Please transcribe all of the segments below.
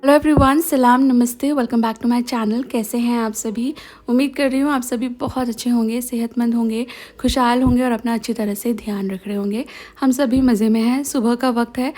Hello everyone, सलाम नमस्ते, welcome back to my channel. कैसे हैं आप सभी? उम्मीद कर रही हूँ आप सभी बहुत अच्छे होंगे, सेहतमंद होंगे, खुशहाल होंगे और अपना अच्छी तरह से ध्यान रख रहे होंगे। हम सभी मज़े में हैं। सुबह का वक्त है,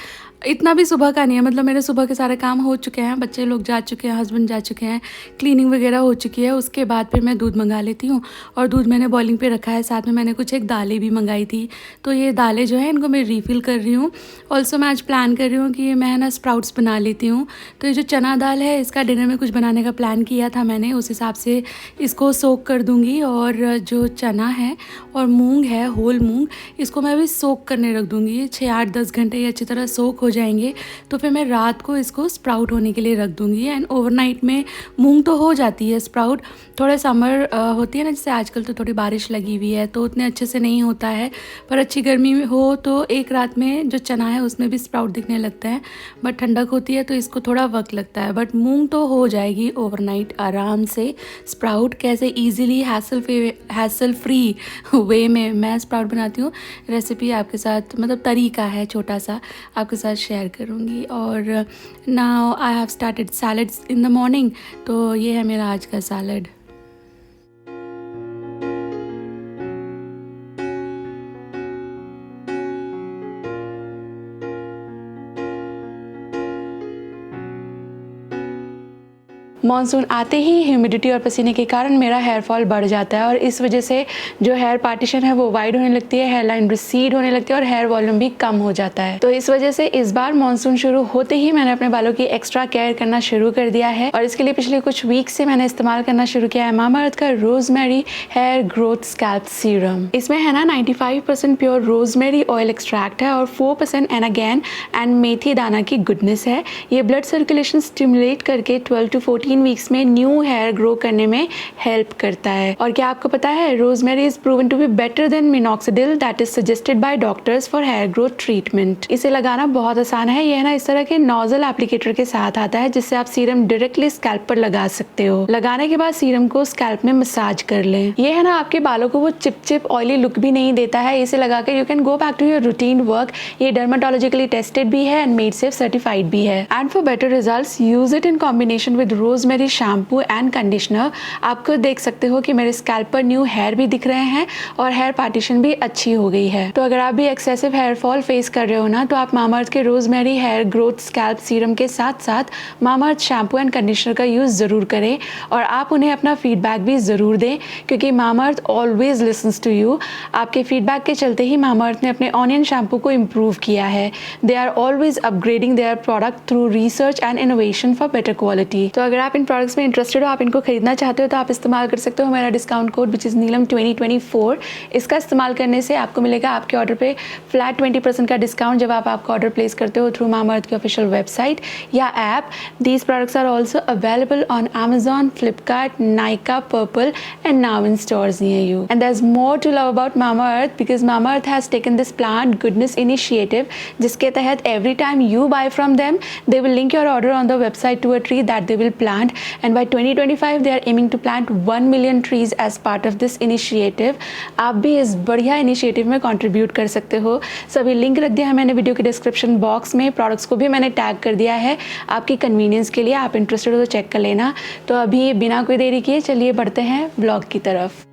इतना भी सुबह का नहीं है, मतलब मेरे सुबह के सारे काम हो चुके हैं, बच्चे लोग जा चुके हैं, हस्बैंड जा चुके हैं, क्लीनिंग वगैरह हो चुकी है। उसके बाद फिर मैं दूध मंगा लेती हूँ और दूध मैंने बॉइलिंग पे रखा है। साथ में मैंने कुछ एक दालें भी मंगाई थी, तो ये दालें जो है इनको मैं रीफ़िल कर रही हूँ। ऑल्सो मैं आज प्लान कर रही हूँ कि मैं ना स्प्राउट्स बना लेती हूँ। तो ये जो चना दाल है इसका डिनर में कुछ बनाने का प्लान किया था मैंने, उस हिसाब से इसको सोक कर दूँगी। और जो चना है और मूंग है, होल मूंग, इसको मैं अभी सोक करने रख दूँगी। 6-8-10 घंटे ये अच्छी तरह सोक हो जाएंगे, तो फिर मैं रात को इसको स्प्राउट होने के लिए रख दूँगी। एंड ओवरनाइट में मूंग तो हो जाती है स्प्राउट। थोड़ा समर होती है ना, जैसे आजकल तो थोड़ी बारिश लगी हुई है तो उतने अच्छे से नहीं होता है, पर अच्छी गर्मी में हो तो एक रात में जो चना है उसमें भी स्प्राउट दिखने लगता है। बट ठंडक होती है तो इसको थोड़ा वक्त लगता है। बट मूंग तो हो जाएगी ओवरनाइट आराम से स्प्राउट। कैसे ईजिली हैसल फ्री वे में मैं स्प्राउट बनाती हूँ, रेसिपी आपके साथ, मतलब तरीका है छोटा सा, आपके साथ शेयर करूँगी। और now I have started salads in the morning, तो ये है मेरा आज का सैलड। मॉनसून आते ही ह्यूमिडिटी और पसीने के कारण मेरा हेयर फॉल बढ़ जाता है और इस वजह से जो हेयर पार्टीशन है वो वाइड होने लगती है, हेयर लाइन रिसीड होने लगती है और हेयर वॉल्यूम भी कम हो जाता है। तो इस वजह से इस बार मॉनसून शुरू होते ही मैंने अपने बालों की एक्स्ट्रा केयर करना शुरू कर दिया है और इसके लिए पिछले कुछ वीक से मैंने इस्तेमाल करना शुरू किया है मामाअर्थ का rosemary hair growth scalp serum. इसमें है ना 95% प्योर रोजमेरी ऑयल एक्सट्रैक्ट है और 4% एनागैन एंड मेथी दाना की गुडनेस है। ये ब्लड सर्कुलेशन स्टिमुलेट करके 12 to 14 वीक्स में न्यू हेयर ग्रो करने में हेल्प करता है। और क्या आपको पता है, rosemary is proven to be better than minoxidil that is suggested by doctors for hair growth treatment. इसे लगाना बहुत आसान है। यह ना इस तरह के नोजल एप्लीकेटर के साथ आता है जिससे आप सीरम डायरेक्टली स्कैल्प पर लगा सकते हो। लगाने के बाद सीरम को स्कैल्प में मसाज कर लें। यह है ना आपके बालों को वो चिप ऑयली लुक भी नहीं देता है। इसे लगाकर you can go back to your routine work. ये डर्माटोलॉजिकली टेस्टेड भी है एंड मेड सेफ सर्टिफाइड भी है। And for better results use it in combination with rosemary shampoo and conditioner. आपको देख सकते हो कि मेरे स्कैल्प पर न्यू हेयर भी दिख रहे हैं और हेयर पार्टीशन भी अच्छी हो गई है। तो अगर आप भी एक्सेसिव हेयर फॉल फेस कर रहे हो ना, तो आप मामाअर्थ के rosemary hair growth scalp serum के साथ साथ मामाअर्थ शैम्पू एंड कंडीशनर का यूज जरूर करें और आप उन्हें अपना फीडबैक भी जरूर दें, क्योंकि Mamaearth always listens to you. आपके फीडबैक के चलते ही मामाअर्थ ने अपने ऑनियन शैम्पू को इम्प्रूव किया है। They are always upgrading their product through research and innovation for better quality. तो अगर आप इन प्रोडक्ट्स में इंटरेस्टेड हो, आप इनको खरीदना चाहते हो, तो आप इस्तेमाल कर सकते हो मेरा डिस्काउंट कोड विच इज़ नीलम 2024। इसका इस्तेमाल करने से आपको मिलेगा आपके ऑर्डर पे फ्लैट 20% का डिस्काउंट जब आप आपका ऑर्डर प्लेस करते हो थ्रू मामाअर्थ की ऑफिशियल वेबसाइट या app. These products are also available on Amazon, Flipkart, Nykaa, Purple and now in stores near you. And there's more to love about Mamaearth because Mamaearth has taken this plant goodness initiative जिसके तहत every time you buy from them they will link your order on the website to a tree that they will plant, and by 2025 they are aiming to plant 1 million trees as part of this initiative. आप भी इस बढ़िया initiative में contribute कर सकते हो। सभी link रख दिया है मैंने वीडियो के डिस्क्रिप्शन बॉक्स में। प्रोडक्ट्स को भी मैंने टैग कर दिया है आपकी कन्वीनियंस के लिए। आप इंटरेस्टेड हो तो चेक कर लेना। तो अभी बिना कोई देरी किए चलिए बढ़ते हैं ब्लॉग की तरफ।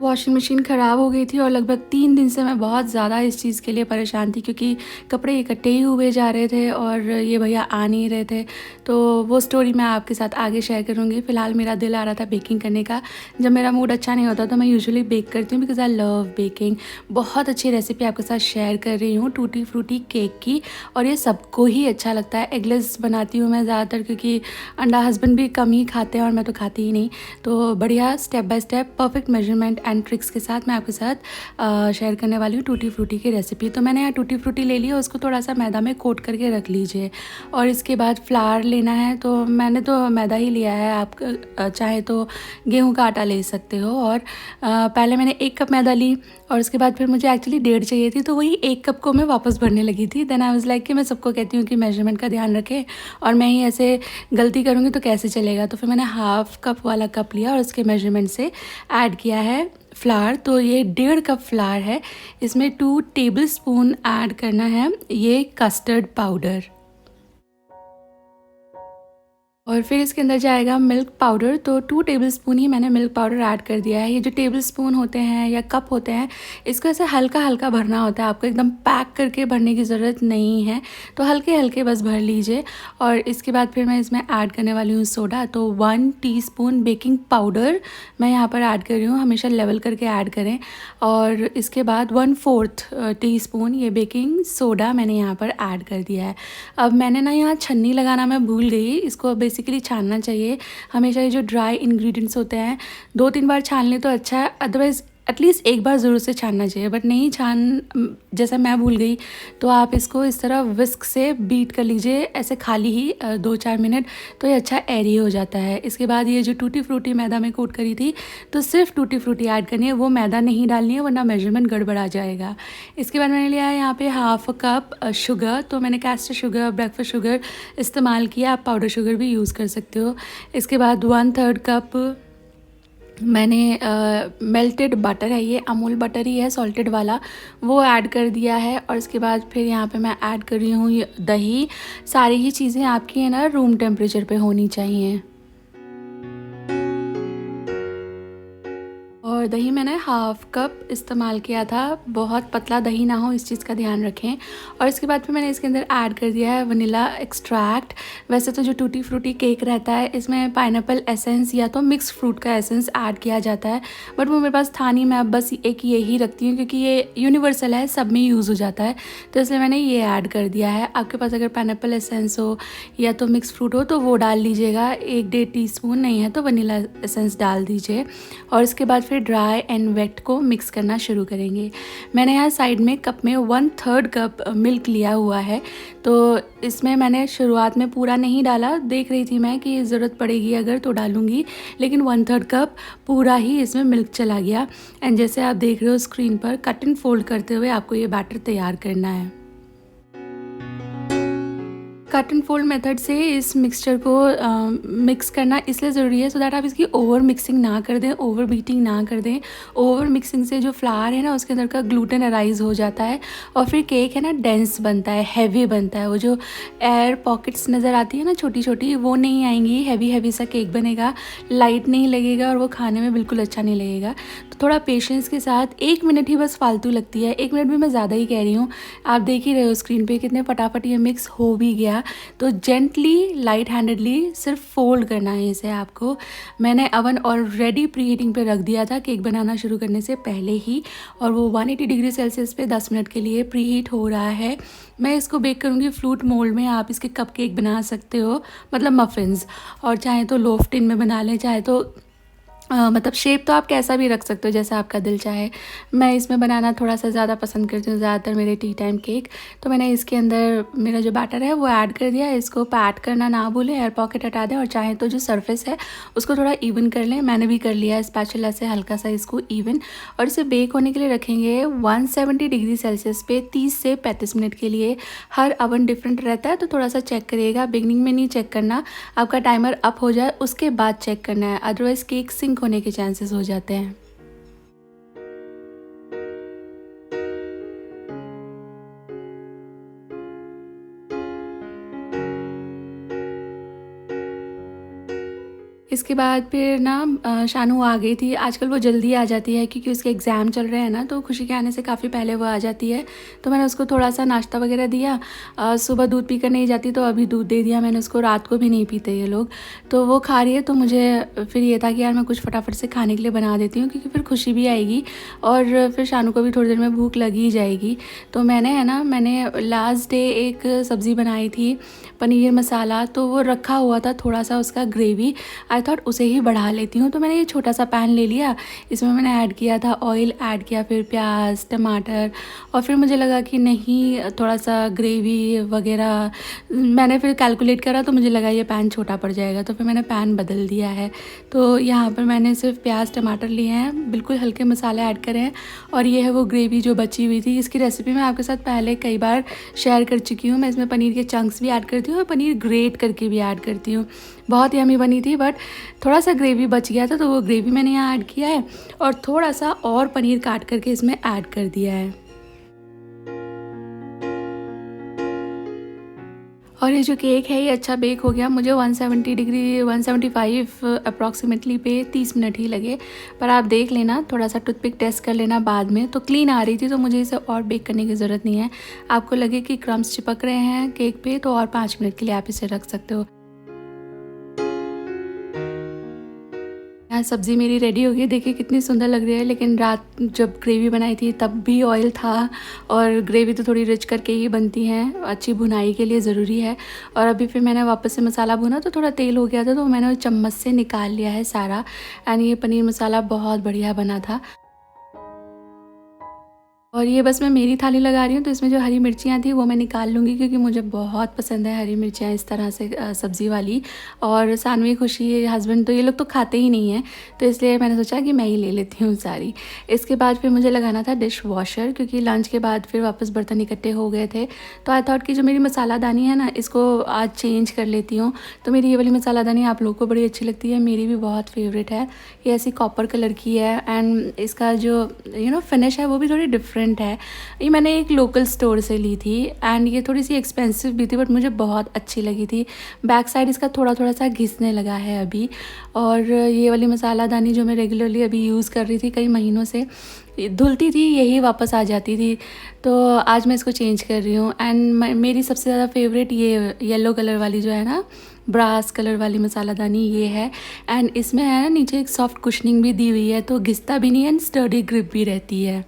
वॉशिंग मशीन ख़राब हो गई थी और लगभग 3 दिन से मैं बहुत ज़्यादा इस चीज़ के लिए परेशान थी, क्योंकि कपड़े इकट्ठे ही हुए जा रहे थे और ये भैया आ नहीं रहे थे। तो वो स्टोरी मैं आपके साथ आगे शेयर करूँगी। फ़िलहाल मेरा दिल आ रहा था बेकिंग करने का। जब मेरा मूड अच्छा नहीं होता तो मैं यूजुअली बेक करती हूँ बिकॉज़ आई लव बेकिंग। बहुत अच्छी रेसिपी आपके साथ शेयर कर रही हूँ टूटी फ्रूटी केक की, और ये सबको ही अच्छा लगता है। एगलेस बनाती हूँ मैं ज़्यादातर, क्योंकि अंडा हस्बैंड भी कम ही खाते हैं और मैं तो खाती ही नहीं। तो बढ़िया step by step perfect measurement and tricks के साथ मैं आपके साथ शेयर करने वाली हूँ टूटी फ्रूटी की रेसिपी। तो मैंने यहाँ टूटी फ्रूटी ले ली है, उसको थोड़ा सा मैदा में कोट करके रख लीजिए। और इसके बाद फ्लावर लेना है, तो मैंने तो मैदा ही लिया है, आप चाहे तो गेहूँ का आटा ले सकते हो। और पहले मैंने 1 कप मैदा ली और उसके बाद फिर मुझे एक्चुअली 1.5 चाहिए थी, तो वही 1 कप को मैं वापस भरने लगी थी। देन आई वाज लाइक कि मैं सबको कहती हूँ कि मेजरमेंट का ध्यान रखें और मैं ही ऐसे गलती करूँगी तो कैसे चलेगा। तो फिर मैंने 1/2 कप वाला कप लिया और उसके मेजरमेंट से ऐड किया है फ्लावर। तो ये 1.5 कप फ्लावर है, इसमें 2 टेबल स्पून ऐड करना है ये कस्टर्ड पाउडर। और फिर इसके अंदर जाएगा मिल्क पाउडर। तो 2 टेबल स्पून ही मैंने मिल्क पाउडर ऐड कर दिया है। ये जो टेबल स्पून होते हैं या कप होते हैं, इसको ऐसे हल्का हल्का भरना होता है, आपको एकदम पैक करके भरने की ज़रूरत नहीं है, तो हल्के हल्के बस भर लीजिए। और इसके बाद फिर मैं इसमें ऐड करने वाली हूँ सोडा। तो 1 टीस्पून बेकिंग पाउडर मैं यहाँ पर ऐड कर रही हूँ, हमेशा लेवल करके ऐड करें। और इसके बाद 1/4 टीस्पून ये बेकिंग सोडा मैंने यहाँ पर ऐड कर दिया है। अब मैंने ना यहाँ छन्नी लगाना मैं भूल गई, इसको बेसिकली छानना चाहिए। हमेशा ये जो ड्राई इंग्रेडिएंट्स होते हैं 2-3 बार छान लें तो अच्छा है, अदरवाइज़ एटलीस्ट 1 बार ज़रूर से छानना चाहिए। बट नहीं जैसा मैं भूल गई, तो आप इसको इस तरह विस्क से बीट कर लीजिए ऐसे खाली ही 2-4 मिनट, तो ये अच्छा एरी हो जाता है। इसके बाद ये जो टूटी फ्रूटी मैदा में कोट करी थी, तो सिर्फ टूटी फ्रूटी ऐड करनी है, वो मैदा नहीं डालनी है वरना मेजरमेंट गड़बड़ा जाएगा। इसके बाद मैंने लिया है यहाँ पे 1/2 कप शुगर। तो मैंने कैस्टर शुगर, ब्रेकफास्ट शुगर इस्तेमाल किया, आप पाउडर शुगर भी यूज़ कर सकते हो। इसके बाद 1/3 कप मैंने मेल्टेड बटर है, ये अमूल बटर ही है सॉल्टेड वाला, वो ऐड कर दिया है। और इसके बाद फिर यहाँ पे मैं ऐड कर रही हूँ ये दही। सारी ही चीज़ें आपकी है ना रूम टेम्परेचर पे होनी चाहिए। और दही मैंने 1/2 कप इस्तेमाल किया था, बहुत पतला दही ना हो इस चीज़ का ध्यान रखें। और इसके बाद फिर मैंने इसके अंदर ऐड कर दिया है वनीला एक्सट्रैक्ट। वैसे तो जो टूटी फ्रूटी केक रहता है इसमें पाइनएप्पल एसेंस या तो मिक्स फ्रूट का एसेंस ऐड किया जाता है, बट वो मेरे पास था नहीं, मैं अब बस एक यही रखती हूँ क्योंकि ये यूनिवर्सल है, सब में यूज़ हो जाता है, तो इसलिए मैंने ये ऐड कर दिया है। आपके पास अगर पाइनएप्पल एसेंस हो या तो मिक्स फ्रूट हो तो वो डाल लीजिएगा, 1-1.5 टीस्पून, नहीं है तो वनीला एसेंस डाल दीजिए। और इसके बाद फिर ड्राई एंड वेट को मिक्स करना शुरू करेंगे। मैंने यहाँ साइड में कप में 1/3 कप मिल्क लिया हुआ है, तो इसमें मैंने शुरुआत में पूरा नहीं डाला, देख रही थी मैं कि ज़रूरत पड़ेगी अगर तो डालूंगी, लेकिन 1/3 कप पूरा ही इसमें मिल्क चला गया। एंड जैसे आप देख रहे हो स्क्रीन पर, कट एंड फोल्ड करते हुए आपको ये बैटर तैयार करना है। कट एंड फोल्ड मेथड से इस मिक्सचर को मिक्स करना इसलिए ज़रूरी है सो दैट आप इसकी ओवर मिक्सिंग ना कर दें, ओवर बीटिंग ना कर दें। ओवर मिक्सिंग से जो फ्लावर है ना उसके अंदर का ग्लूटेन अराइज हो जाता है और फिर केक है ना डेंस बनता है, हैवी बनता है। वो जो एयर पॉकेट्स नज़र आती है ना छोटी छोटी, वो नहीं आएंगी, हैवी हैवी सा केक बनेगा, लाइट नहीं लगेगा और वो खाने में बिल्कुल अच्छा नहीं लगेगा। तो थोड़ा पेशेंस के साथ, 1 मिनट ही बस फालतू लगती है, 1 मिनट भी मैं ज़्यादा ही कह रही हूँ, आप देख ही रहे हो स्क्रीन पे कितने फटाफट ये मिक्स हो भी गया। तो जेंटली लाइट हैंडेडली सिर्फ फोल्ड करना है इसे आपको। मैंने अवन ऑलरेडी प्री हीटिंग पे रख दिया था केक बनाना शुरू करने से पहले ही, और वो 180 डिग्री सेल्सियस पे 10 मिनट के लिए प्री हीट हो रहा है। मैं इसको बेक करूँगी फ्लूट मोल्ड में, आप इसके कप केक बना सकते हो, मतलब मफिन्स, और चाहे तो लोफ टिन में बना लें, चाहे तो मतलब शेप तो आप कैसा भी रख सकते हो जैसा आपका दिल चाहे। मैं इसमें बनाना थोड़ा सा ज़्यादा पसंद करती हूँ, ज़्यादातर मेरे टी टाइम केक। तो मैंने इसके अंदर मेरा जो बैटर है वो ऐड कर दिया। इसको पैट करना ना भूलें, एयर पॉकेट हटा दें, और चाहे तो जो सरफेस है उसको थोड़ा इवन कर लें। मैंने भी कर लिया है स्पैचुला से हल्का सा इसको इवन। और इसे बेक होने के लिए रखेंगे 170 डिग्री सेल्सियस पे 30 से 35 मिनट के लिए। हर अवन डिफरेंट रहता है तो थोड़ा सा चेक करिएगा, बिगनिंग में नहीं चेक करना, आपका टाइमर अप हो जाए उसके बाद चेक करना है, अदरवाइज़ केक सिंक होने के चांसेस हो जाते हैं। इसके बाद फिर ना शानू आ गई थी। आजकल वो जल्दी आ जाती है क्योंकि उसके एग्ज़ाम चल रहे हैं ना, तो खुशी के आने से काफ़ी पहले वो आ जाती है। तो मैंने उसको थोड़ा सा नाश्ता वगैरह दिया। सुबह दूध पी कर नहीं जाती तो अभी दूध दे दिया मैंने उसको, रात को भी नहीं पीते ये लोग, तो वो खा रही है। तो मुझे फिर ये था कि यार मैं कुछ फटाफट से खाने के लिए बना देती हूँ क्योंकि फिर खुशी भी आएगी और फिर शानू को भी थोड़ी देर में भूख लगी ही जाएगी। तो मैंने लास्ट डे एक सब्ज़ी बनाई थी पनीर मसाला, तो वो रखा हुआ था थोड़ा सा उसका ग्रेवी। आई थॉट उसे ही बढ़ा लेती हूँ। तो मैंने ये छोटा सा पैन ले लिया, इसमें मैंने ऐड किया था ऑयल, ऐड किया फिर प्याज, टमाटर, और फिर मुझे लगा कि नहीं थोड़ा सा ग्रेवी वगैरह मैंने फिर कैलकुलेट करा तो मुझे लगा ये पैन छोटा पड़ जाएगा, तो फिर मैंने पैन बदल दिया है। तो यहाँ पर मैंने सिर्फ प्याज टमाटर लिए हैं, बिल्कुल हल्के मसाले ऐड करे हैं, और ये है वो ग्रेवी जो बची हुई थी। इसकी रेसिपी मैं आपके साथ पहले कई बार शेयर कर चुकी हूँ। मैं इसमें पनीर के चंक्स भी ऐड करती हूँ और पनीर ग्रेट करके भी ऐड करती हूँ। बहुत यमी बनी थी, बट थोड़ा सा ग्रेवी बच गया था तो वो ग्रेवी मैंने यहाँ ऐड किया है, और थोड़ा सा और पनीर काट करके इसमें ऐड कर दिया है। और ये जो केक है ये अच्छा बेक हो गया। मुझे 170 डिग्री 175 अप्रॉक्सीमेटली पे 30 मिनट ही लगे, पर आप देख लेना, थोड़ा सा टूथपिक टेस्ट कर लेना बाद में। तो क्लीन आ रही थी, तो मुझे इसे और बेक करने की ज़रूरत नहीं है। आपको लगे कि क्रम्स चिपक रहे हैं केक पे, तो और 5 मिनट के लिए आप इसे रख सकते हो। यहाँ सब्ज़ी मेरी रेडी हो गई, देखिए कितनी सुंदर लग रही है। लेकिन रात जब ग्रेवी बनाई थी तब भी ऑयल था, और ग्रेवी तो थोड़ी रिच करके ही बनती हैं, अच्छी भुनाई के लिए ज़रूरी है। और अभी फिर मैंने वापस से मसाला भुना तो थोड़ा तेल हो गया था, तो मैंने चम्मच से निकाल लिया है सारा। एंड ये पनीर मसाला बहुत बढ़िया बना था। और ये बस मैं मेरी थाली लगा रही हूँ, तो इसमें जो हरी मिर्चियाँ थी वो मैं निकाल लूँगी, क्योंकि मुझे बहुत पसंद है हरी मिर्चियाँ इस तरह से सब्ज़ी वाली। और सानवी, खुशी, हस्बैंड तो ये लोग तो खाते ही नहीं हैं, तो इसलिए मैंने सोचा कि मैं ही ले लेती हूँ सारी। इसके बाद फिर मुझे लगाना था डिश वॉशर, क्योंकि लंच के बाद फिर वापस बर्तन इकट्ठे हो गए थे। तो आई थॉट कि जो मेरी मसालादानी है ना, इसको आज चेंज कर लेती हूँ। तो मेरी ये वाली मसालादानी आप लोगों को बड़ी अच्छी लगती है, मेरी भी बहुत फेवरेट है। ये ऐसी कॉपर कलर की है, एंड इसका जो फिनिश है वो भी थोड़ी डिफरेंट है। ये मैंने एक लोकल स्टोर से ली थी, एंड ये थोड़ी सी एक्सपेंसिव भी थी, बट मुझे बहुत अच्छी लगी थी। बैक साइड इसका थोड़ा थोड़ा सा घिसने लगा है अभी। और ये वाली मसालादानी जो मैं रेगुलरली अभी यूज़ कर रही थी कई महीनों से, धुलती थी यही वापस आ जाती थी, तो आज मैं इसको चेंज कर रही हूँ। एंड मेरी सबसे ज़्यादा फेवरेट ये येलो कलर वाली जो है ना, ब्रास कलर वाली मसालादानी ये है। एंड इसमें है ना नीचे एक सॉफ्ट कुशनिंग भी दी हुई है, तो घिसता भी नहीं है, एंड स्टर्डी ग्रिप भी रहती है।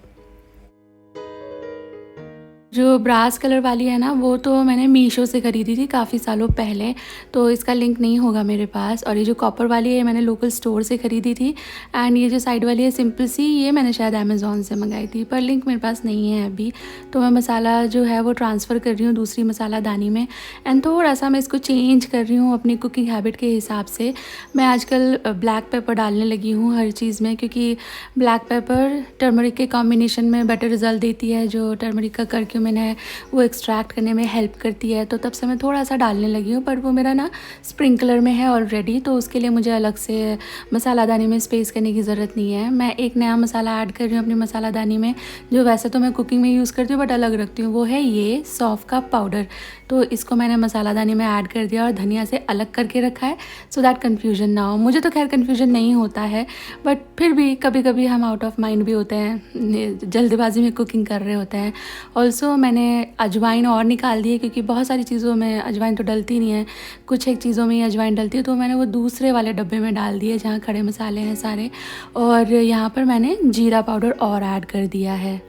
जो ब्रास कलर वाली है ना, वो तो मैंने मीशो से ख़रीदी थी काफ़ी सालों पहले, तो इसका लिंक नहीं होगा मेरे पास। और ये जो कॉपर वाली है मैंने लोकल स्टोर से ख़रीदी थी। एंड ये जो साइड वाली है सिंपल सी, ये मैंने शायद अमेज़ॉन से मंगाई थी, पर लिंक मेरे पास नहीं है अभी। तो मैं मसाला जो है वो ट्रांसफ़र कर रही हूँ दूसरी मसालादानी में, एंड थोड़ा सा मैं इसको चेंज कर रही हूँ अपनी कुकिंग हैबिट के हिसाब से। मैं आजकल ब्लैक पेपर डालने लगी हूँ हर चीज़ में, क्योंकि ब्लैक पेपर टर्मरिक के कॉम्बिनेशन में बेटर रिज़ल्ट देती है। जो टर्मरिक का करक्यूमिन है वो एक्सट्रैक्ट करने में हेल्प करती है, तो तब से मैं थोड़ा सा डालने लगी हूँ। पर वो मेरा ना स्प्रिंकलर में है ऑलरेडी, तो उसके लिए मुझे अलग से मसालादानी में स्पेस करने की ज़रूरत नहीं है। मैं एक नया मसाला ऐड कर रही हूँ अपनी मसालादानी में, जो वैसे तो मैं कुकिंग में यूज़ करती हूँ बट अलग रखती हूँ। वो है ये सौंफ का पाउडर, तो इसको मैंने मसालादानी में ऐड कर दिया और धनिया से अलग करके रखा है, सो दैट कन्फ्यूजन ना हो। मुझे तो खैर कन्फ्यूजन नहीं होता है, बट फिर भी कभी कभी हम आउट ऑफ माइंड भी होते हैं, जल्दबाजी में कुकिंग कर रहे होते हैं। ऑल्सो मैंने अजवाइन और निकाल दी है, क्योंकि बहुत सारी चीज़ों में अजवाइन तो डलती नहीं है, कुछ एक चीज़ों में ही अजवाइन डलती है, तो मैंने वो दूसरे वाले डब्बे में डाल दिए जहाँ खड़े मसाले हैं सारे। और यहाँ पर मैंने जीरा पाउडर और ऐड कर दिया है।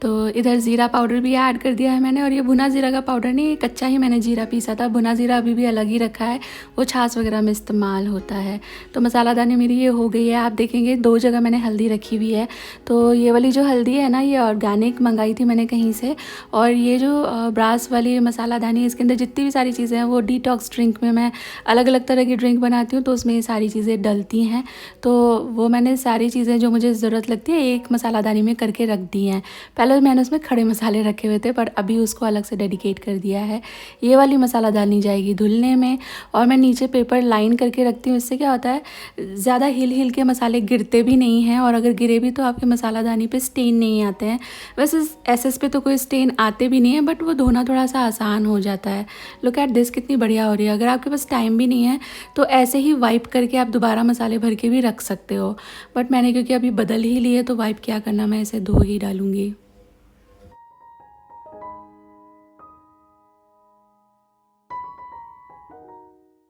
तो इधर ज़ीरा पाउडर भी ऐड कर दिया है मैंने, और ये भुना ज़ीरा का पाउडर नहीं, कच्चा ही मैंने जीरा पीसा था। भुना ज़ीरा अभी भी अलग ही रखा है, वो छाछ वगैरह में इस्तेमाल होता है। तो मसालादानी मेरी ये हो गई है। आप देखेंगे 2 जगह मैंने हल्दी रखी हुई है। तो ये वाली जो हल्दी है ना, ये ऑर्गेनिक मंगाई थी मैंने कहीं से। और ये जो ब्रास वाली मसालादानी है, इसके अंदर जितनी भी सारी चीज़ें हैं वो डिटॉक्स ड्रिंक में, मैं अलग अलग तरह की ड्रिंक बनाती हूँ तो उसमें ये सारी चीज़ें डलती हैं। तो वो मैंने सारी चीज़ें जो मुझे ज़रूरत लगती है एक मसालादानी में करके रख दी हैं। पहले मैंने उसमें खड़े मसाले रखे हुए थे, पर अभी उसको अलग से डेडिकेट कर दिया है। ये वाली मसाला डालनी जाएगी धुलने में, और मैं नीचे पेपर लाइन करके रखती हूँ। इससे क्या होता है, ज़्यादा हिल के मसाले गिरते भी नहीं हैं, और अगर गिरे भी तो आपके मसालादानी पे स्टेन नहीं आते हैं। वैसे एसएस पे तो कोई स्टेन आते भी नहीं है, बट वो धोना थोड़ा सा आसान हो जाता है। लुक एट दिस, कितनी बढ़िया हो रही है। अगर आपके पास टाइम भी नहीं है तो ऐसे ही वाइप करके आप दोबारा मसाले भर के भी रख सकते हो, बट मैंने क्योंकि अभी बदल ही लिए तो वाइप क्या करना, मैं इसे धो ही डालूँगी।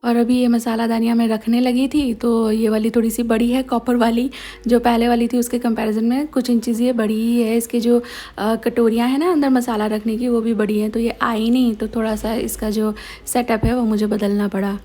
और अभी ये मसालादानियाँ मैं रखने लगी थी, तो ये वाली थोड़ी सी बड़ी है कॉपर वाली, जो पहले वाली थी उसके कंपैरिजन में कुछ इंचेस ये बड़ी ही है। इसकी जो कटोरियाँ हैं ना अंदर मसाला रखने की, वो भी बड़ी हैं, तो ये आई नहीं, तो थोड़ा सा इसका जो सेटअप है वो मुझे बदलना पड़ा।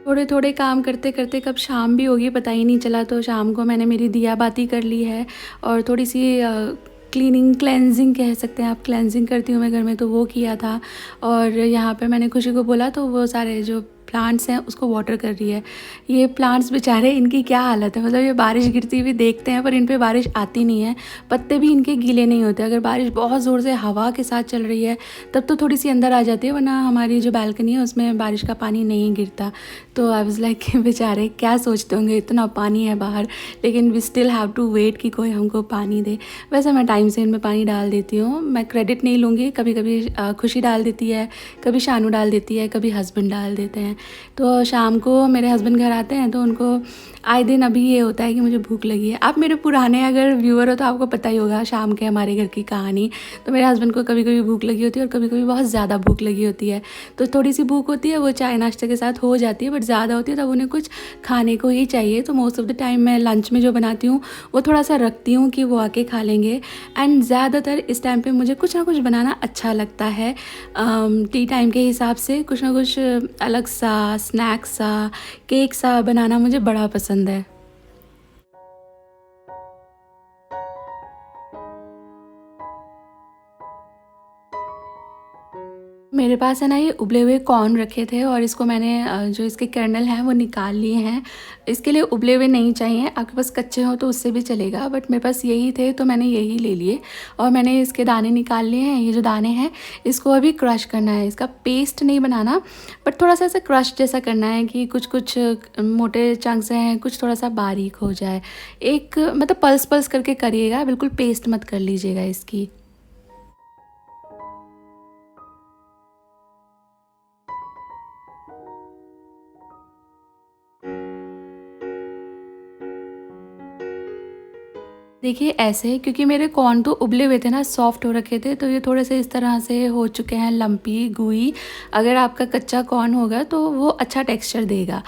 थोड़े थोड़े काम करते करते कब शाम भी होगी पता ही नहीं चला। तो शाम को मैंने मेरी दिया बाती कर ली है और थोड़ी सी क्लीनिंग क्लेंजिंग कह सकते हैं आप, क्लेंजिंग करती हूँ मैं घर में, तो वो किया था। और यहाँ पे मैंने खुशी को बोला तो वो सारे जो प्लांट्स हैं उसको वाटर कर रही है। ये प्लांट्स बेचारे, इनकी क्या हालत है, मतलब ये बारिश गिरती हुई देखते हैं पर इन पे बारिश आती नहीं है, पत्ते भी इनके गीले नहीं होते। अगर बारिश बहुत ज़ोर से हवा के साथ चल रही है तब तो थोड़ी सी अंदर आ जाती है, वरना हमारी जो बालकनी है उसमें बारिश का पानी नहीं गिरता। तो आई वाज लाइक बेचारे क्या सोचते होंगे, इतना पानी है बाहर लेकिन we still have to wait कि कोई हमको पानी दे। वैसे मैं टाइम से इनमें पानी डाल देती हूँ, मैं क्रेडिट नहीं लूँगी। कभी कभी खुशी डाल देती है, कभी शानू डाल देती है, कभी हस्बैंड डाल देते हैं। तो शाम को मेरे हस्बैंड घर आते हैं तो उनको आए दिन अभी ये होता है कि मुझे भूख लगी है। आप मेरे पुराने अगर व्यूअर हो तो आपको पता ही होगा शाम के हमारे घर की कहानी। तो मेरे हस्बैंड को कभी कभी भूख लगी होती है और कभी कभी बहुत ज़्यादा भूख लगी होती है। तो थोड़ी सी भूख होती है वो चाय नाश्ते के साथ हो जाती है, बट ज़्यादा होती है तब उन्हें कुछ खाने को ही चाहिए। तो मोस्ट ऑफ द टाइम मैं लंच में जो बनाती हूँ वो थोड़ा सा रखती हूँ कि वो आके खा लेंगे। एंड ज़्यादातर इस टाइम पे मुझे कुछ ना कुछ बनाना अच्छा लगता है। टी टाइम के हिसाब से कुछ ना कुछ अलग सा स्नैक्स सा, केक सा बनाना मुझे बड़ा पसंद है। मेरे पास है ना ये उबले हुए कॉर्न रखे थे और इसको मैंने जो इसके कर्नल हैं वो निकाल लिए हैं। इसके लिए उबले हुए नहीं चाहिए, आपके पास कच्चे हो तो उससे भी चलेगा, बट मेरे पास यही थे तो मैंने यही ले लिए। और मैंने इसके दाने निकाल लिए हैं। ये जो दाने हैं इसको अभी क्रश करना है, इसका पेस्ट नहीं बनाना बट थोड़ा सा ऐसा क्रश जैसा करना है कि कुछ कुछ मोटे चंक्स हैं, कुछ थोड़ा सा बारीक हो जाए। एक मतलब पल्स पल्स करके करिएगा, बिल्कुल पेस्ट मत कर लीजिएगा इसकी। देखिए ऐसे, क्योंकि मेरे कॉर्न तो उबले हुए थे ना, सॉफ्ट हो रखे थे, तो ये थोड़े से इस तरह से हो चुके हैं लम्पी गुई। अगर आपका कच्चा कॉर्न होगा तो वो अच्छा टेक्सचर देगा।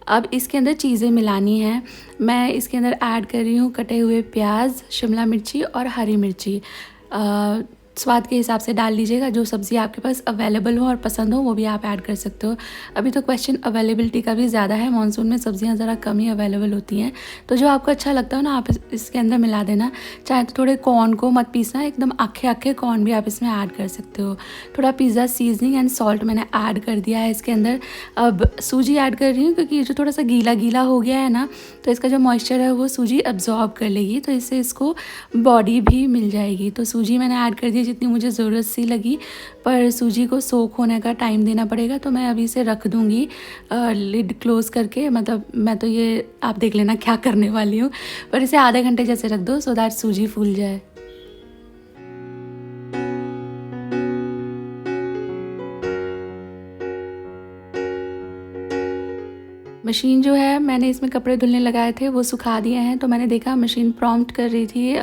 अब इसके अंदर चीज़ें मिलानी हैं। मैं इसके अंदर ऐड कर रही हूँ कटे हुए प्याज, शिमला मिर्ची और हरी मिर्ची। स्वाद के हिसाब से डाल लीजिएगा, जो सब्ज़ी आपके पास अवेलेबल हो और पसंद हो वो भी आप ऐड कर सकते हो। अभी तो क्वेश्चन अवेलेबिलिटी का भी ज़्यादा है, मानसून में सब्ज़ियाँ ज़रा कम ही अवेलेबल होती हैं, तो जो आपको अच्छा लगता हो ना आप इसके अंदर मिला देना। चाहे तो थोड़े कॉर्न को मत पीसना, एकदम आखे आखे कॉर्न भी आप इसमें ऐड कर सकते हो। थोड़ा पिज़्ज़ा सीजनिंग एंड सॉल्ट मैंने ऐड कर दिया है इसके अंदर। अब सूजी ऐड कर रही हूँ क्योंकि ये जो थोड़ा सा गीला गीला हो गया है ना, तो इसका जो मॉइस्चर है वो सूजी अब्जॉर्ब कर लेगी, तो इससे इसको बॉडी भी मिल जाएगी। तो सूजी मैंने ऐड कर दी जितनी मुझे ज़रूरत सी लगी, पर सूजी को सोख होने का टाइम देना पड़ेगा, तो मैं अभी इसे रख दूँगी लिड क्लोज़ करके। मतलब मैं तो ये आप देख लेना क्या करने वाली हूँ, पर इसे आधे घंटे जैसे रख दो सो दैट सूजी फूल जाए। मशीन जो है मैंने इसमें कपड़े धुलने लगाए थे वो सुखा दिए हैं, तो मैंने देखा मशीन प्रॉम्प्ट कर रही थी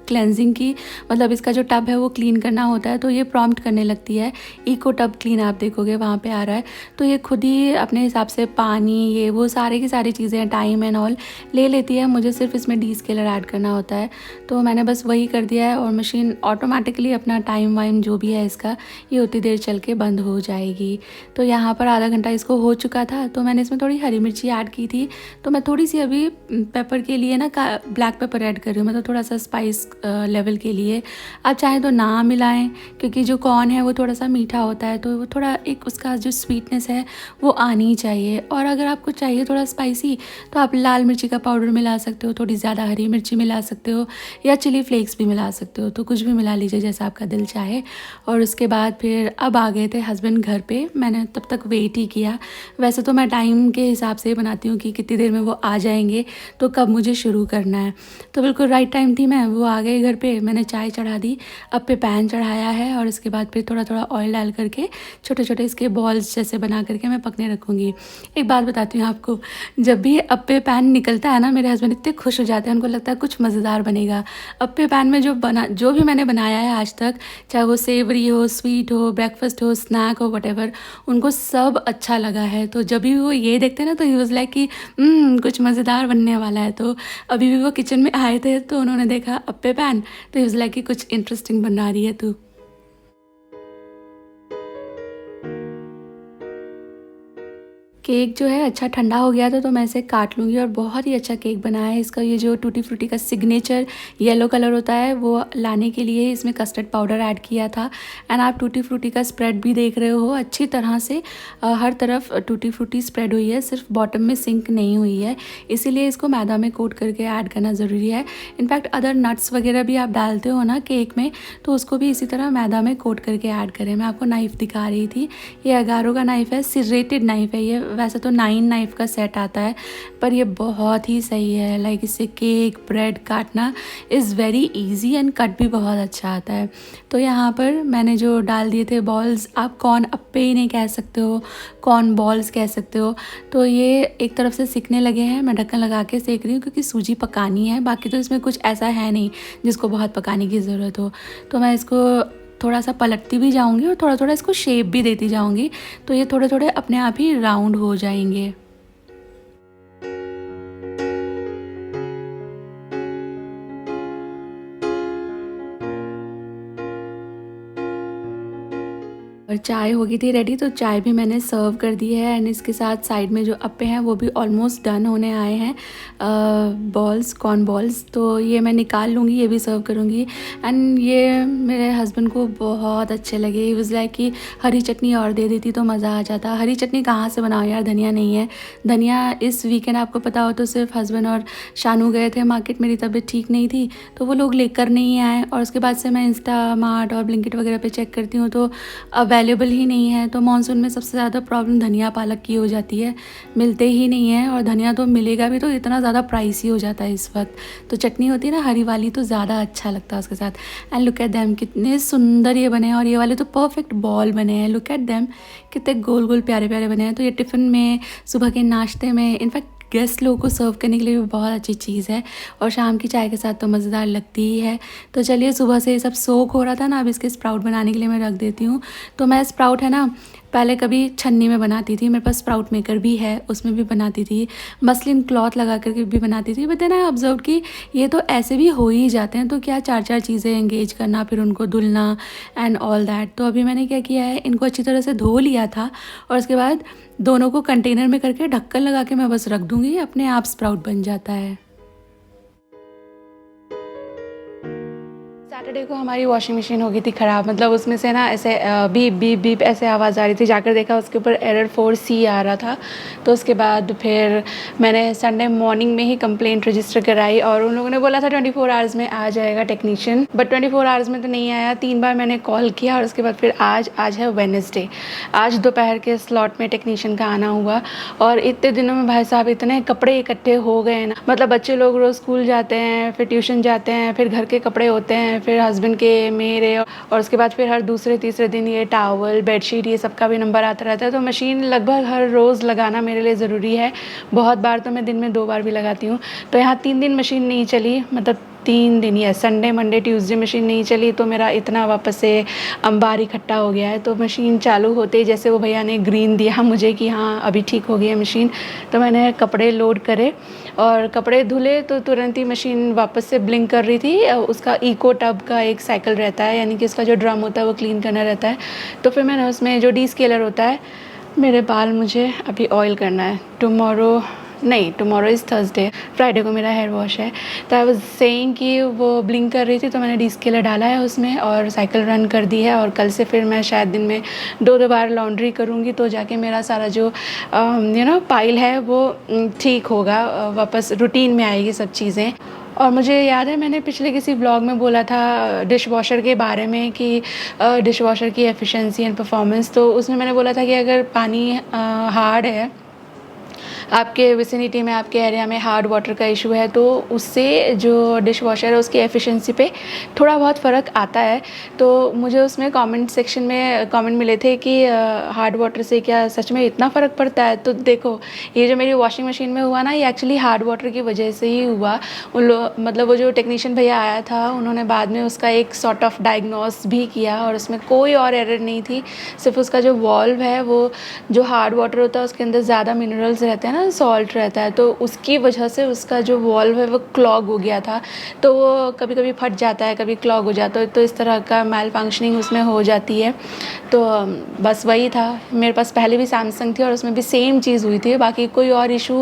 क्लेंजिंग की, मतलब इसका जो टब है वो क्लीन करना होता है तो ये प्रॉम्प्ट करने लगती है। इको टब क्लीन आप देखोगे वहाँ पे आ रहा है, तो ये खुद ही अपने हिसाब से पानी ये वो सारे की सारी चीज़ें टाइम एंड ऑल ले लेती है। मुझे सिर्फ इसमें डीस्केलर ऐड करना होता है, तो मैंने बस वही कर दिया है और मशीन ऑटोमेटिकली अपना टाइम वाइम जो भी है इसका ये उतनी देर चल के बंद हो जाएगी। तो यहाँ पर आधा घंटा इसको हो चुका था, तो मैंने इसमें थोड़ी हरी मिर्ची ऐड की थी, तो मैं थोड़ी सी अभी पेपर के लिए ना ब्लैक पेपर ऐड कर रही हूँ, मतलब थोड़ा सा स्पाइस लेवल के लिए। आप चाहें तो ना मिलाएं, क्योंकि जो कॉर्न है वो थोड़ा सा मीठा होता है, तो वो थोड़ा एक उसका जो स्वीटनेस है वो आनी चाहिए। और अगर आपको चाहिए थोड़ा स्पाइसी तो आप लाल मिर्ची का पाउडर मिला सकते हो, थोड़ी ज़्यादा हरी मिर्ची मिला सकते हो, या चिली फ्लेक्स भी मिला सकते हो, तो कुछ भी मिला लीजिए जैसा आपका दिल चाहे। और उसके बाद फिर अब आ गए थे हस्बैंड घर पे, मैंने तब तक वेट ही किया। वैसे तो मैं टाइम के हिसाब से बनाती हूँ कि कितनी देर में वो आ जाएंगे, तो कब मुझे शुरू करना है। तो बिल्कुल राइट टाइम थी, मैं वो आ गए घर पे, मैंने चाय चढ़ा दी, अब पे पैन चढ़ाया है, और उसके बाद फिर थोड़ा थोड़ा ऑयल डाल करके छोटे छोटे इसके बॉल्स जैसे बना करके मैं पकने रखूँगी। एक बात बताती हूँ आपको, जब भी अप्पे पैन निकलता है ना, मेरे हस्बैंड इतने खुश हो जाते हैं, उनको लगता है कुछ मज़ेदार बनेगा। अप्पे पैन में जो भी मैंने बनाया है आज तक, चाहे वो सेवरी हो, स्वीट हो, ब्रेकफास्ट हो, स्नैक हो, वटेवर, उनको सब अच्छा लगा है। तो जब भी वो ये देखते हैं ना, तो ही वाज लाइक कि कुछ मज़ेदार बनने वाला है। तो अभी भी वो किचन में आए थे, तो उन्होंने देखा अप्पे पैन, तो ही वाज लाइक कि कुछ इंटरेस्टिंग बना रही है तू। केक जो है अच्छा ठंडा हो गया था, तो मैं इसे काट लूँगी, और बहुत ही अच्छा केक बना है। इसका ये जो टूटी फ्रूटी का सिग्नेचर येलो कलर होता है, वो लाने के लिए इसमें कस्टर्ड पाउडर ऐड किया था। एंड आप टूटी फ्रूटी का स्प्रेड भी देख रहे हो, अच्छी तरह से हर तरफ टूटी फ्रूटी स्प्रेड हुई है, सिर्फ बॉटम में सिंक नहीं हुई है, इसीलिए इसको मैदा में कोट करके ऐड करना ज़रूरी है। इनफैक्ट अदर नट्स वगैरह भी आप डालते हो ना केक में, तो उसको भी इसी तरह मैदा में कोट करके ऐड करें। मैं आपको नाइफ़ दिखा रही थी, ये अगारो का नाइफ़ है, सिरेटेड नाइफ़ है ये। वैसे तो 9 नाइफ़ का सेट आता है, पर ये बहुत ही सही है। लाइक इससे केक ब्रेड काटना is very easy, and cut भी बहुत अच्छा आता है। तो यहाँ पर मैंने जो डाल दिए थे बॉल्स, आप कॉर्न अप्पे ही नहीं कह सकते हो, कॉर्न बॉल्स कह सकते हो। तो ये एक तरफ से सिकने लगे हैं, मैं ढक्कन लगा के सेक रही हूँ, क्योंकि सूजी पकानी है। बाकी तो इसमें कुछ ऐसा है नहीं जिसको बहुत पकाने की ज़रूरत हो। तो मैं इसको थोड़ा सा पलटती भी जाऊंगी, और थोड़ा थोड़ा इसको शेप भी देती जाऊंगी, तो ये थोड़े थोड़े अपने आप ही राउंड हो जाएंगे। और चाय हो गई थी रेडी, तो चाय भी मैंने सर्व कर दी है। एंड इसके साथ साइड में जो अप्पे हैं वो भी ऑलमोस्ट डन होने आए हैं, बॉल्स, कॉर्न बॉल्स। तो ये मैं निकाल लूँगी, ये भी सर्व करूँगी। एंड ये मेरे हस्बैंड को बहुत अच्छे लगे। ही वाज लाइक कि हरी चटनी और दे देती तो मज़ा आ जाता। हरी चटनी कहाँ से बनाओ यार, धनिया नहीं है। धनिया इस वीकेंड आपको पता हो तो सिर्फ हस्बैंड और शानू गए थे मार्केट, मेरी तबीयत ठीक नहीं थी, तो वो लोग लेकर नहीं आए। और उसके बाद से मैं इंस्टामार्ट और ब्लिंकिट वगैरह पे चेक करती हूँ, तो अवेलेबल ही नहीं है। तो मानसून में सबसे ज़्यादा प्रॉब्लम धनिया पालक की हो जाती है, मिलते ही नहीं है। और धनिया तो मिलेगा भी तो इतना ज़्यादा प्राइसी हो जाता है इस वक्त। तो चटनी होती है ना हरी वाली, तो ज़्यादा अच्छा लगता है उसके साथ। एंड लुक एट देम, कितने सुंदर ये बने हैं। और ये वाले तो परफेक्ट बॉल बने हैं, लुक एट देम, कितने गोल गोल प्यारे प्यारे बने हैं। तो ये टिफ़िन में, सुबह के नाश्ते में, इनफैक्ट गेस्ट लोगों को सर्व करने के लिए भी बहुत अच्छी चीज़ है। और शाम की चाय के साथ तो मज़ेदार लगती ही है। तो चलिए, सुबह से ये सब सोक हो रहा था ना, अब इसके स्प्राउट बनाने के लिए मैं रख देती हूँ। तो मैं स्प्राउट है ना, पहले कभी छन्नी में बनाती थी, मेरे पास स्प्राउट मेकर भी है, उसमें भी बनाती थी, मसलिन क्लॉथ लगा करके भी बनाती थी। बट देन आई ऑब्जर्व कि ये तो ऐसे भी हो ही जाते हैं, तो क्या चार चार चीज़ें एंगेज करना, फिर उनको धुलना एंड ऑल दैट। तो अभी मैंने क्या किया है, इनको अच्छी तरह से धो लिया था, और उसके बाद दोनों को कंटेनर में करके ढक्कन लगा के मैं बस रख दूँगी, अपने आप स्प्राउट बन जाता है। सैटरडे को हमारी वॉशिंग मशीन हो गई थी ख़राब, मतलब उसमें से ना ऐसे बीप बीप बीप ऐसे आवाज़ आ रही थी। जाकर देखा उसके ऊपर एरर 4C आ रहा था। तो उसके बाद फिर मैंने संडे मॉर्निंग में ही कंप्लेंट रजिस्टर कराई, और उन लोगों ने बोला था 24 आवर्स में आ जाएगा टेक्नीशियन, बट 24 आवर्स में तो नहीं आया। 3 बार मैंने कॉल किया, और उसके बाद फिर आज है वेडनेसडे, आज दोपहर के स्लॉट में टेक्नीशियन का आना हुआ। और इतने दिनों में भाई साहब इतने कपड़े इकट्ठे हो गए ना, मतलब बच्चे लोग रोज़ स्कूल जाते हैं, फिर ट्यूशन जाते हैं, फिर घर के कपड़े होते हैं, फिर हस्बैंड के, मेरे, और उसके बाद फिर हर दूसरे तीसरे दिन ये टॉवल बेडशीट ये सब का भी नंबर आता रहता है। तो मशीन लगभग हर रोज़ लगाना मेरे लिए ज़रूरी है। बहुत बार तो मैं दिन में 2 बार भी लगाती हूँ। तो यहाँ 3 दिन मशीन नहीं चली, मतलब 3 दिन, या संडे मंडे ट्यूसडे मशीन नहीं चली, तो मेरा इतना वापस से अंबार इकट्ठा हो गया है। तो मशीन चालू होते ही जैसे वो भैया ने ग्रीन दिया मुझे कि हाँ अभी ठीक हो गई है मशीन, तो मैंने कपड़े लोड करे और कपड़े धुले, तो तुरंत ही मशीन वापस से ब्लिंक कर रही थी। उसका इको टब का एक साइकिल रहता है, यानी कि उसका जो ड्रम होता है वो क्लीन करना रहता है। तो फिर मैंने उसमें जो डी स्केलर होता है मेरे बाल मुझे अभी ऑयल करना है। टुमारो इज़ थर्सडे, फ्राइडे को मेरा हेयर वॉश है। तो आई वाज सेइंग कि वो ब्लिंक कर रही थी तो मैंने डीस्केलर डाला है उसमें और साइकिल रन कर दी है, और कल से फिर मैं शायद दिन में 2 बार लॉन्ड्री करूँगी, तो जाके मेरा सारा जो पाइल है वो ठीक होगा, वापस रूटीन में आएगी सब चीज़ें। और मुझे याद है मैंने पिछले किसी ब्लॉग में बोला था डिश वॉशर के बारे में कि डिश वॉशर की एफिशिएंसी एंड परफॉर्मेंस, तो उसमें मैंने बोला था कि अगर पानी हार्ड है, आपके विसिनिटी में, आपके एरिया में हार्ड वाटर का इशू है, तो उससे जो डिश वॉशर है उसकी एफिशिएंसी पे थोड़ा बहुत फ़र्क आता है। तो मुझे उसमें कमेंट सेक्शन में कमेंट मिले थे कि हार्ड वाटर से क्या सच में इतना फ़र्क पड़ता है। तो देखो, ये जो मेरी वॉशिंग मशीन में हुआ ना, ये एक्चुअली हार्ड वाटर की वजह से ही हुआ। मतलब वो जो टेक्नीशियन भैया आया था, उन्होंने बाद में उसका एक सॉर्ट ऑफ डायग्नोस भी किया और उसमें कोई और एरर नहीं थी, सिर्फ उसका जो वॉल्व है, वो जो हार्ड वाटर होता है उसके अंदर ज़्यादा मिनरल्स रहते हैं ना, सॉल्ट रहता है, तो उसकी वजह से उसका जो वॉल्व है वो क्लॉग हो गया था। तो वो कभी कभी फट जाता है, कभी क्लॉग हो जाता है, तो इस तरह का मैल फंक्शनिंग उसमें हो जाती है। तो बस वही था। मेरे पास पहले भी सैमसंग थी और उसमें भी सेम चीज़ हुई थी, बाकी कोई और इशू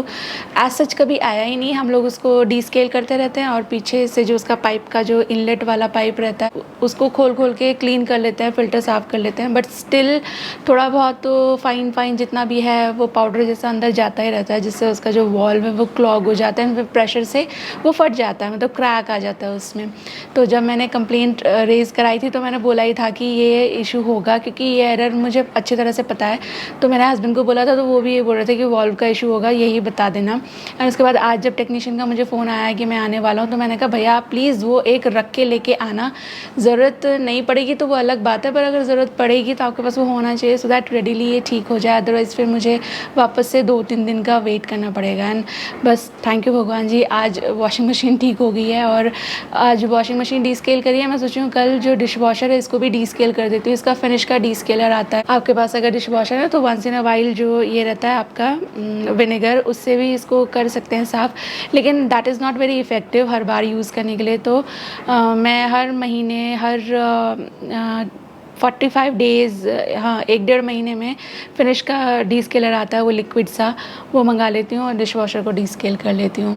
एज सच कभी आया ही नहीं। हम लोग उसको डीस्केल करते रहते हैं और पीछे से जो उसका पाइप का जो इनलेट वाला पाइप रहता है उसको खोल के क्लीन कर लेते हैं, फ़िल्टर साफ़ कर लेते हैं, बट स्टिल थोड़ा बहुत तो फाइन जितना भी है वो पाउडर जैसा अंदर जाता ही रहता है, जिससे उसका जो वॉल्व है वो क्लॉग हो जाता है, फिर प्रेशर से वो फट जाता है, मतलब क्रैक आ जाता है उसमें। तो जब मैंने कंप्लेंट रेज़ कराई थी तो मैंने बोला ही था कि ये इशू होगा, क्योंकि ये एरर मुझे अच्छी तरह से पता है। तो मैंने हस्बैंड को बोला था तो वो भी ये बोल रहे थे कि वॉल्व का इशू होगा, यही बता देना। और उसके बाद आज जब टेक्नीशियन का मुझे फ़ोन आया कि मैं आने वाला हूँ, तो मैंने कहा भैया प्लीज़ वो एक रख के लेके आना, ज़रूरत नहीं पड़ेगी तो वो अलग बात है, पर अगर ज़रूरत पड़ेगी तो आपके पास वो होना चाहिए, सो दैट रेडीली ये ठीक हो जाए। अदरवाइज़ फिर मुझे वापस से 2-3 दिन का वेट करना पड़ेगा। एंड बस थैंक यू भगवान जी, आज वॉशिंग मशीन ठीक हो गई है और आज वॉशिंग मशीन डीस्केल करी है। मैं सोच रही हूँ कल जो डिश वॉशर है इसको भी डीस्केल कर देती हूँ। इसका फिनिश का डीस्केलर आता है, आपके पास अगर डिश वॉशर है तो वंस इन अ वाइल जो ये रहता है आपका विनेगर, उससे भी इसको कर सकते हैं साफ़, लेकिन that is not very effective her bar use करने के लिए। तो मैं हर महीने 45 डेज़, हाँ 1-1.5 महीने में फिनिश का डीस्केलर आता है, वो लिक्विड सा, वो मंगा लेती हूँ और डिश वॉशर को डीस्केल कर लेती हूँ।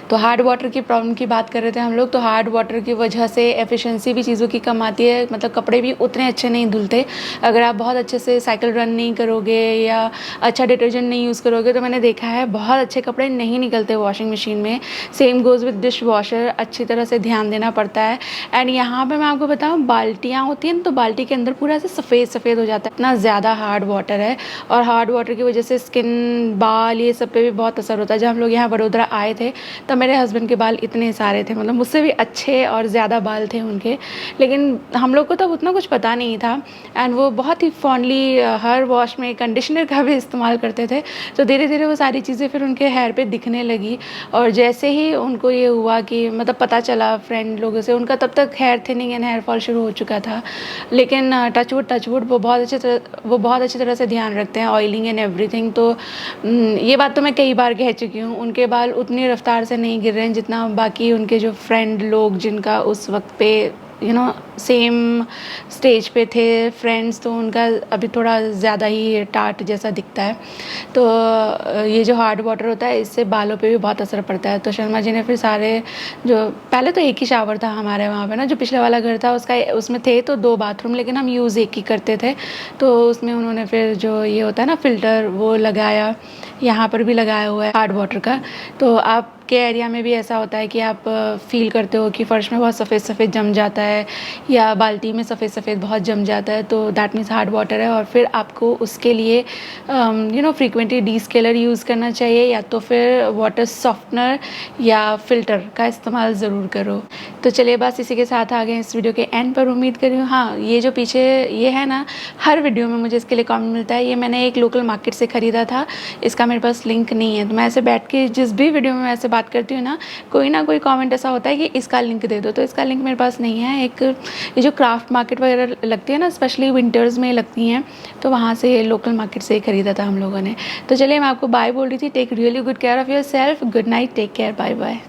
तो हार्ड वाटर की प्रॉब्लम की बात कर रहे थे हम लोग, तो हार्ड वाटर की वजह से एफिशिएंसी भी चीज़ों की कम आती है, मतलब कपड़े भी उतने अच्छे नहीं धुलते। अगर आप बहुत अच्छे से साइकिल रन नहीं करोगे या अच्छा डिटर्जेंट नहीं यूज़ करोगे, तो मैंने देखा है बहुत अच्छे कपड़े नहीं निकलते वॉशिंग मशीन में। Same goes with dish washer, अच्छी तरह से ध्यान देना पड़ता है। एंड यहाँ पर मैं आपको बताऊँ, बाल्टियाँ होती हैं तो बाल्टी के अंदर पूरा ऐसे सफ़ेद हो जाता है, इतना ज़्यादा हार्ड वाटर है। और हार्ड वाटर की वजह से स्किन, बाल, ये सब पे भी बहुत असर होता है। जब हम लोग यहाँ बड़ोदरा आए थे तब मेरे हस्बैंड के बाल इतने सारे थे, मतलब मुझसे भी अच्छे और ज़्यादा बाल थे उनके, लेकिन हम लोग को तब उतना कुछ पता नहीं था। एंड वो बहुत ही फॉन्डली हर वॉश में कंडीशनर का भी इस्तेमाल करते थे। तो धीरे धीरे वो सारी चीज़ें फिर उनके हेयर पे दिखने लगी। और जैसे ही उनको ये हुआ कि मतलब पता चला फ्रेंड लोगों से, उनका तब तक hair thinning and hair fall शुरू हो चुका था। लेकिन टचवुड वो बहुत अच्छी तरह से ध्यान रखते हैं, ऑयलिंग एंड एवरीथिंग। तो ये बात तो मैं कई बार कह चुकी हूँ, उनके बाल उतनी रफ्तार से नहीं गिर रहे हैं जितना बाकी उनके जो फ्रेंड लोग जिनका उस वक्त पे सेम स्टेज पे थे फ्रेंड्स, तो उनका अभी थोड़ा ज़्यादा ही टाट जैसा दिखता है। तो ये जो हार्ड वाटर होता है इससे बालों पे भी बहुत असर पड़ता है। तो शर्मा जी ने फिर सारे, जो पहले तो एक ही शावर था हमारे वहाँ पे ना, जो पिछले वाला घर था उसमें थे तो 2 बाथरूम, लेकिन हम यूज़ एक ही करते थे। तो उसमें उन्होंने फिर जो ये होता है ना फ़िल्टर, वो लगाया, यहाँ पर भी लगाया हुआ है हार्ड वाटर का। तो आपके एरिया में भी ऐसा होता है कि आप फील करते हो कि फ़र्श में बहुत सफ़ेद जम जाता है या बाल्टी में सफ़ेद बहुत जम जाता है, तो दैट मीन्स हार्ड वाटर है। और फिर आपको उसके लिए फ्रीक्वेंटली डीस्केलर यूज़ करना चाहिए, या तो फिर वाटर सॉफ्टनर या फ़िल्टर का इस्तेमाल ज़रूर करो। तो चलिए बस इसी के साथ आ गए इस वीडियो के एंड पर। उम्मीद कर रही हूँ, हाँ ये जो पीछे ये है ना, हर वीडियो में मुझे इसके लिए कमेंट मिलता है, ये मैंने एक लोकल मार्केट से ख़रीदा था, इसका मेरे पास लिंक नहीं है। तो मैं ऐसे बैठ के जिस भी वीडियो में मैं ऐसे बात करती हूँ ना कोई कमेंट ऐसा होता है कि इसका लिंक दे दो, तो इसका लिंक मेरे पास नहीं है। एक ये जो क्राफ्ट मार्केट वगैरह लगती है ना, स्पेशली विंटर्स में लगती हैं, तो वहाँ से लोकल मार्केट से ख़रीदा था हम लोगों ने। तो चलिए मैं आपको बाय बोल रही थी। Take really good care of yourself. Good night, take care, bye bye.